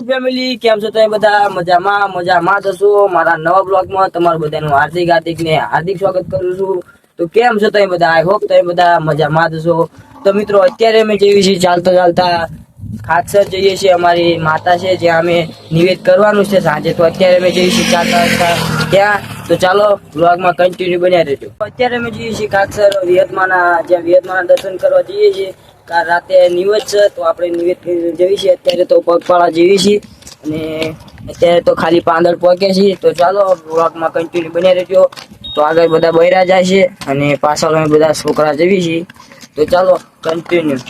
Family, કેમ છો તમે બધા? મજામાં થશો? મારા નવા બ્લોગમાં તમારું બધાનું હાર્દિક સ્વાગત કરું છું. તો કેમ છો તમે બધા? આઈ હોપ તમે બધા મજામાં થશો. તો મિત્રો, અત્યારે અમે જઈએ છીએ ચાલતા ખાતસર જઈએ છીએ. અમારી માતા છે જ્યાં અમે નિવેદ કરવાનું છે સાંજે. તો અત્યારે અમે જઈએ છીએ ચાલતા ત્યાં. તો ચાલો બ્લોગમાં કન્ટિન્યુ બન્યા રહેજો. અત્યારે અમે જઈએ છીએ ખાતસર વિહતમાના દર્શન કરવા જઈએ છીએ. રાતે નિવેદ છે તો આપણે નિવેદ જઈએ છીએ. અત્યારે તો પગપાળા જઈએ છીએ અને અત્યારે તો ખાલી પાંદળ પહોંચે છીએ. તો ચાલો બ્લોગમાં કન્ટિન્યુ બન્યા રહેજો. તો આગળ બધા બૈરા જાય છે અને પાછળ અમે બધા છોકરા જઈએ છીએ. તો ચાલો કન્ટિન્યુ.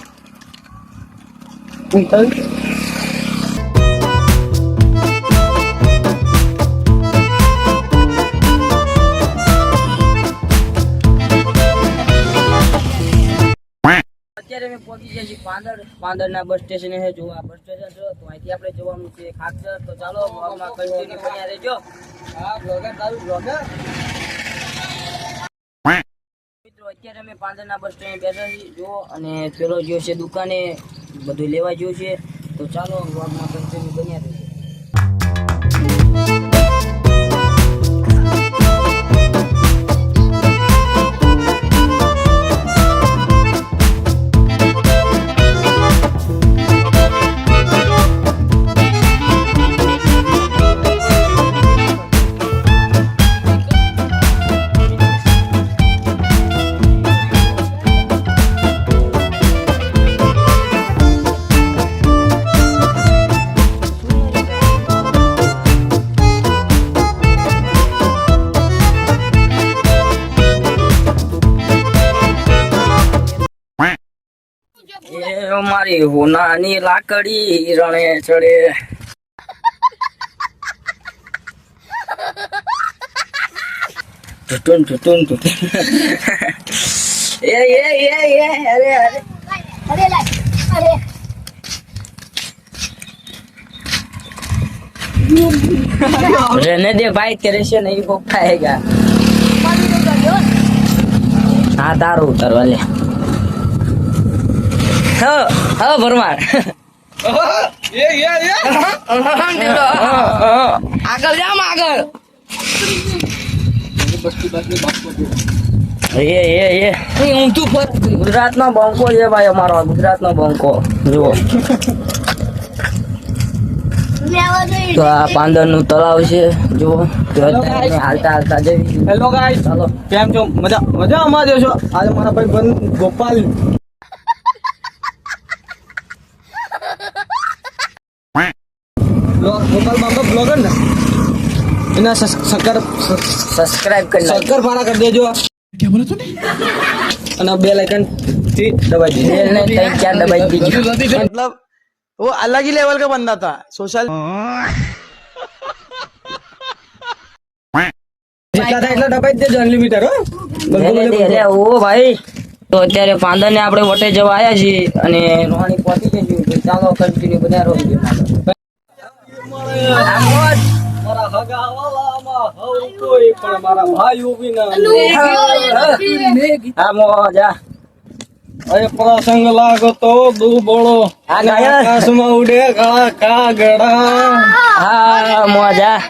અત્યારે અમે પહોંચી ગયા છીએ પાંદરના બસ સ્ટેશને છે. જો આ બસ સ્ટેશન છે તો અહીંથી આપણે જવાનું છે ખાતસર. તો ચાલો બ્લોગમાં કન્ટિન્યુ બન્યા રહેજો. હા બ્લોગર તારું બ્લોગર. મિત્રો અત્યારે અમે પાંદરના બસ સ્ટેન્ડ બેઠા છીએ જો, અને પેલો ગયો છે દુકાને બધું લેવા ગયો છે. તો ચાલો બ્લોગમાં કન્ટિન્યુ બન્યા રહેજો. મારી હોનાની લાકડી રણે ચડે. रहने दे भाई, तेरे से नहीं हो पाएगा. हाँ तारो उतरवा ले. હા ભરમાર આગળ જામ આગળ. ગુજરાત નો બંકો છે ભાઈ, અમારો ગુજરાત નો બંકો જુઓ. તો આ પાંદર નું તળાવ છે જુઓ. હાલતા જઈ. હેલો ગાઈસ, ચાલો કેમ છો? મજામાં છો? આજે મારા ભાઈ બંધ ગોપાલ गोपाल बाबा ब्लॉगर ना इना सब्सक्राइब कर देजो. क्या बोला तूने? અને બેલ આઇકન થી દબાઈ દીજો. બેલ ને ત્રણ ચાર દબાઈ દીજો. मतलब वो अलग ही लेवल का बंदा था. सोशल જેટલા થાય એટલા દબાઈ દેજો. અનલિમિટેડ હો. ઓ ભાઈ, તો અત્યારે પાંદર ને આપણે વટે જવા આવ્યા છીએ અને રોહાણી પહોંચી ગઈ છે. તો ચાલો કન્ટિન્યુ બધા રોહી. મારા હગાવાલામાં હવ કોઈ પણ મારા ભાઈઓ વિના આ મોજા. અરે પ્રસંગ લાગો તો દુબળો આકાશમાં ઉડે કાળા કાગડા. હા મોજા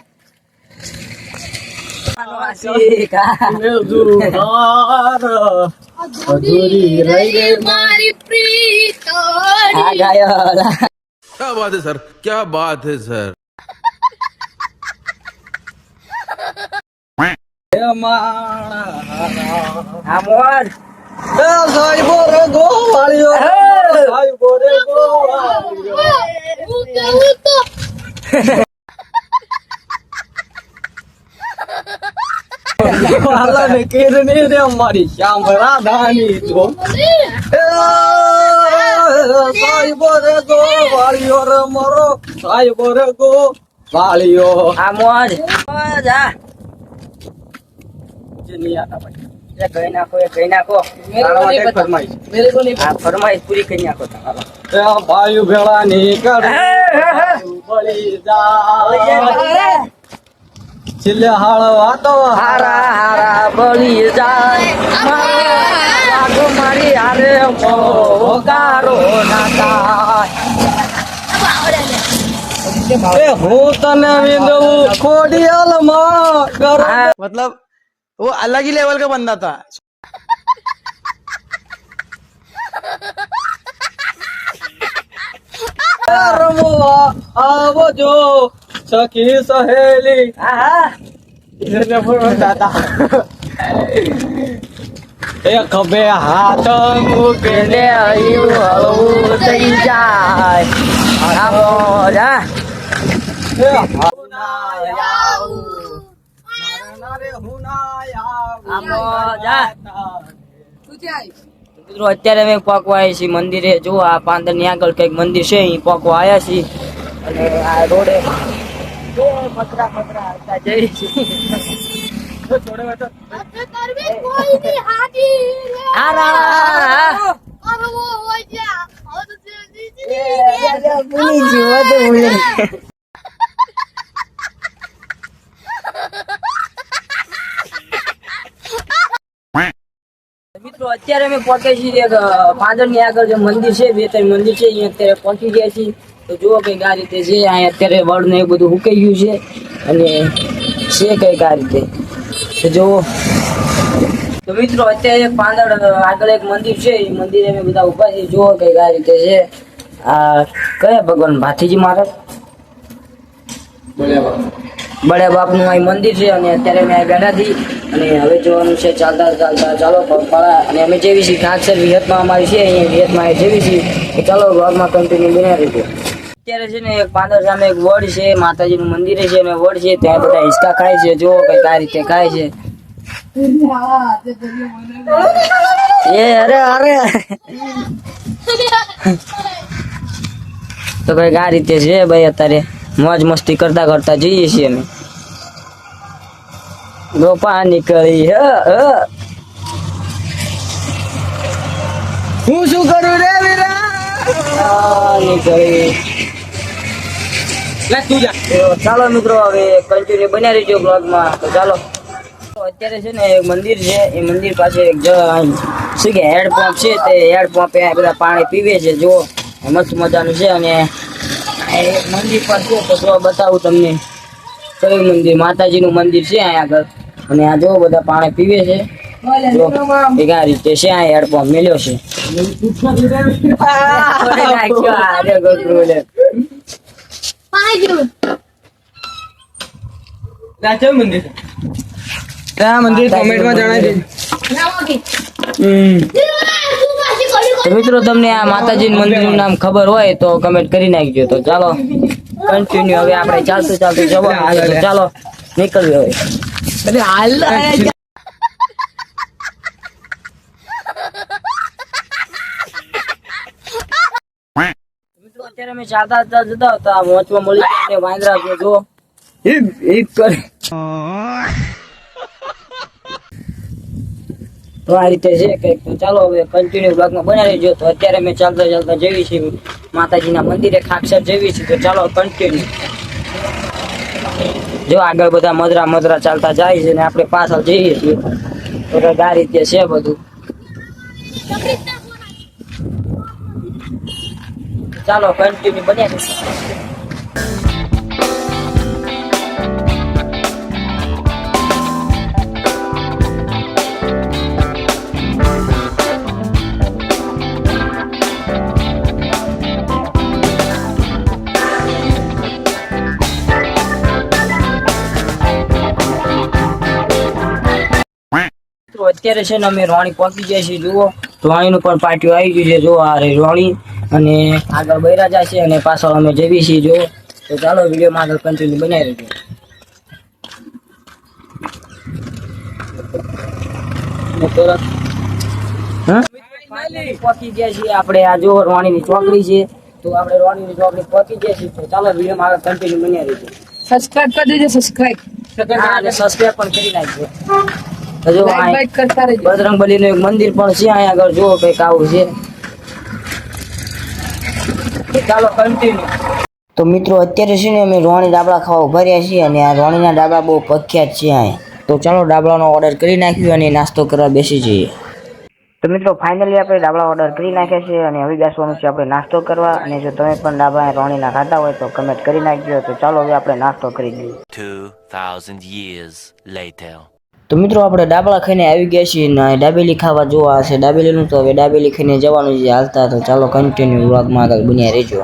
અધૂરી રહી ગઈ મારી પ્રીત. આ ગાયો. क्या बात है सर, क्या बात है सर. અમારી શ્યામ રાધાની તો સાહેબો રે ગો વાળીઓ રે મરો. સાહેબો રે ગો વાળીઓ. આ મોજ આ નહીં આતા ભાઈ. એ કઈ નાખો. ફરમાઈશ પૂરી કરી નાખો. ભાઈ ભેળા ની બળી જાય. છેલ્લે હાળો વાતો હારા બળી જાય. મારી હારે મોગારો ના થાય. હું તને વિંદવું ખોડિયાલમાં હા. मतलब वो अलग ही लेवल का बंदा था. રમવા આવજો સખી સહેલી દાદા એ ખભે હાથ મૂકીને હળવું થઈ જાય આ મોજ, હા. આ મોજ, હા. મિત્રો અત્યારે અમે પોકવા આવ્યા છીએ મંદિરે. જો આ પાંદર ની આગળ કઈક મંદિર છે, અહીં પોકવા આવ્યા છીએ અને આ રોડે પતરા હતા જઈ છીએ. આ રા ભૂલી ગયું, બધું ભૂલી ગયું. મિત્રો અત્યારે અમે પહોંચે છીએ પાંદર ની આગળ જે મંદિર છે, 2-3 મંદિર છે, અહીંયા અત્યારે પહોંચી ગયા છીએ. તો જુઓ કઈક આ રીતે છે, અહીંયા અત્યારે વડ ને એ બધું સુકાઈ ગયું છે અને છે કઈક આ રીતે. તો જુઓ તો મિત્રો અત્યારે પાંદર આગળ એક મંદિર છે, એ મંદિરે અમે બધા ઉભા છીએ. જુઓ કઈક આ રીતે છે. આ કયા ભગવાન? ભાથીજી મહારાજ, બળે બાપ નું અહીં મંદિર છે અને અત્યારે અમે અહીં બેઠા છીએ અને હવે જોવાનું છે ચાલતા ચાલતા. ચાલો પગપાળા. અને અમે જેવી છીએ ઘાટસર વિહતમાં અમારી છે, અહીંયા વિહતમાં જેવી છીએ. તો ચાલો બ્લોગમાં કન્ટિન્યુ બન્યા રહીજો. અત્યારે છે ને એક પાંદર સામે એક વડ છે, માતાજીનું મંદિર છે અને વડ છે, ત્યાં બધા હિંચકા ખાય છે. જુઓ કઈક આ રીતે ખાય છે. એ અરે અરે તો કઈક આ રીતે છે ભાઈ. અત્યારે મોજ મસ્તી કરતા કરતા જઈએ છીએ અમે. ગોપા નીકળી હું શું કરું રે વીરા નીકળી. લે તું જા. તો ચાલો મિત્રો હવે કન્ટિન્યુ બન્યા રહીજો બ્લોગમાં. તો ચાલો અત્યારે છે ને એક મંદિર છે, એ મંદિર પાસે એક શું કે હેડ પંપ છે, તે હેડ પંપે બધા પાણી પીવે છે. જો મસ્ત મજાનું છે અને એક મંદિર પર છે. તો જો બતાવું તમને કયું મંદિર. માતાજીનું મંદિર છે અહીંયા આગળ અને આ જો બધા પાણી પીવે છે. જો એક આ રીતે છે, આ હેડ પંપ મેલ્યો છે. રાજા મંદિર ત્યાં મંદિર કોમેન્ટમાં જણાવી દેજો. તો મિત્રો તમને આ માતાજી મંદિરનું નામ ખબર હોય તો કમેન્ટ કરી નાખજો. તો ચાલો કન્ટિન્યુ હવે આપણે ચાલતું ચાલતું જવાનું છે. તો ચાલો નીકળ્યો હવે. મિત્રો અત્યારે અમે ચાલતા ચાલતા જતા હતા, મોચમાં મળી ગયા વાંદરા. જો કરે તો આ રીતે છે કઈક. તો ચાલો હવે કન્ટિન્યુ બ્લોગમાં બનાવી રહેજો. તો અત્યારે અમે ચાલતા ચાલતા જઈએ છીએ માતાજીના મંદિરે, ખાકસર જઈએ છીએ. તો ચાલો કન્ટિન્યુ. જો આગળ બધા મદરા મદરા ચાલતા જાય છે ને આપણે પાછળ જઈએ છીએ. તો કઈક આ રીતે છે બધું. ચાલો કન્ટિન્યુ બન્યા રહેજો. અત્યારે છે ને અમે રોણી પહોંચી ગયા છીએ. જુઓ રોણીનું પણ પાટિયું આવી ગયું છે. જો આ રે રોણી અને આગળ બૈરા જાય છે અને પાછળ અમે જઈએ છીએ. જો તો ચાલો વિડીયોમાં આગળ કન્ટિન્યુ બનાવી રહેજો. પહોંચી ગયા છીએ આપણે. આ જો રોણીની ચોકડી છે. તો આપણે રોણીની ચોકડી પહોંચી ગયા છીએ. તો ચાલો વિડીયોમાં આગળ કન્ટિન્યુ બનાવી રહેજો. સબસ્ક્રાઇબ કરી દેજો. સબસ્ક્રાઇબ અને સબસ્ક્રાઇબ પણ કરી નાખજો. જો લાઈક કરતા રહેજો. બજરંગબલી નું એક મંદિર પણ છે અહીંયા આગળ. જુઓ કઈક આવું છે. ચાલો કન્ટિન્યુ. તો મિત્રો અત્યારે છે ને અમે રોણી ડાબડા ખાવા ઉભા રહ્યા છીએ અને આ રોણીના ડાબડા બહુ પ્રખ્યાત છે અહીંયા. તો ચાલો ડાબડાનો ઓર્ડર કરી નાખ્યો અને નાસ્તો કરવા બેસી જઈએ. તો મિત્રો ફાઇનલી આપણે ડાબલા ઓર્ડર કરી નાખ્યા છે અને હવે બેસવાનું છે આપણે નાસ્તો કરવા. અને જો તમે પણ ડાબા રોણીના ખાતા હોય તો કમેન્ટ કરી નાખજો. તો ચાલો હવે આપણે નાસ્તો કરી લઈએ. 2000 years later. તો મિત્રો આપણે ડાબલા ખાઈને આવી ગયા છીએ ને ડાબેલી ખાવા જોવા હશે ડાબેલીનું. તો હવે ડાબેલી ખાઈને જવાનું છે હાલતા. તો ચાલો કન્ટિન્યુ વ્લોગમાં આગળ બન્યા રહેજો.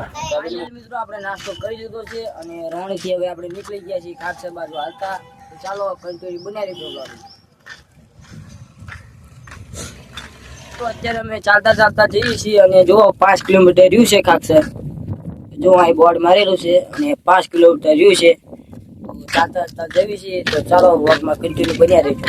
મિત્રો આપણે નાસ્તો કરી લીધો છે અને રોણીથી હવે આપણે નીકળી ગયા છીએ ખાટસર બાજુ હાલતા. તો ચાલો કન્ટિન્યુ બન્યા રહેજો વ્લોગ. તો અત્યારે અમે ચાલતા ચાલતા જઈએ છીએ અને જો 5 કિલોમીટર રહ્યું છે ખાટસર. જો અહીં બોર્ડ મારેલું છે અને 5 કિલોમીટર રહ્યું છે. ચાલતા ચાલતા જઈએ છીએ. તો ચાલો વ્લોગમાં કન્ટિન્યુ બન્યા રહેજો.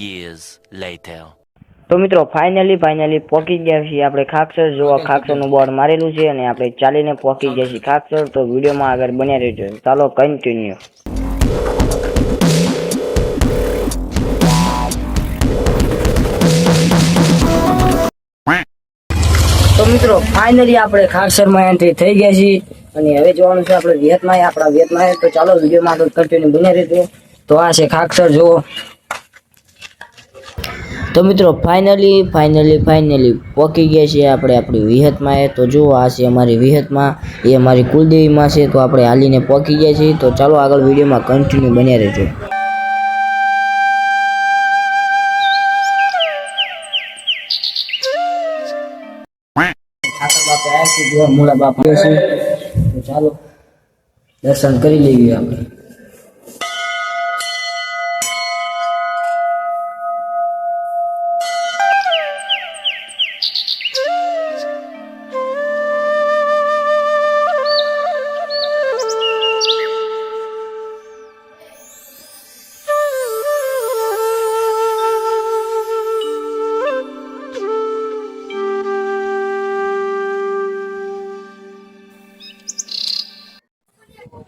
Years later. તો મિત્રો ફાઇનલી પહોંચી ગયા છીએ આપણે ખાકસર. જો ખાકસરનું બોર્ડ મારેલું છે અને આપણે ચાલીને પહોંચી ગયા છીએ ખાકસર. તો વિડીયોમાં આગળ બન્યા રહેજો. ચાલો કન્ટિન્યુ. તો મિત્રો ફાઇનલી આપણે ખાકસરમાં એન્ટ્રી થઈ ગયા છીએ અને હવે જોવાનું છે આપણે વિહતમાં. આપણા વિહતમાં. તો ચાલો વિડીયોમાં આગળ કન્ટિન્યુ બન્યા રહેજો. તો આ છે ખાકસર જુઓ. તો મિત્રો ફાઇનલી પહોંચી ગયા છીએ આપણે આપણી વિહતમાં. તો જુઓ આ છે અમારી વિહતમાં. એ અમારી કુલદેવીમાં છે. તો આપણે હાલીને પહોંચી ગયા છીએ. તો ચાલો આગળ વિડીયોમાં કન્ટિન્યુ બન્યા રહેજો. ઠાકર બાપે આવ્યા છે. જો મૂળા બાપ આવ્યો છે. તો ચાલો દર્શન કરી લઈએ આપણે.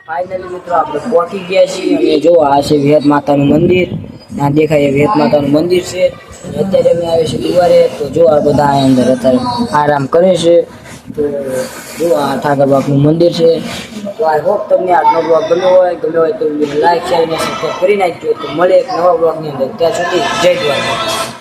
ફાઇનલી મિત્રો આપણે પહોંચી ગયા છીએ અને જો આ છે વેદ માતાનું મંદિર. ત્યાં દેખાય વેદ માતાનું મંદિર છે. અત્યારે અમે આવ્યા છીએ દુવારે. તો જો આ બધા આ અંદર અત્યારે આરામ કરે છે. તો જો આ ઠાકર બાપનું મંદિર છે. તો આઈ હોપ તમને આજનો બ્લોગ ગમ્યો હોય તો લાઈક શેર અને સબસ્ક્રાઈબ કરી નાખજો. તો મળે એક નવા બ્લોગની અંદર. ત્યાં સુધી જય દ્વારકા.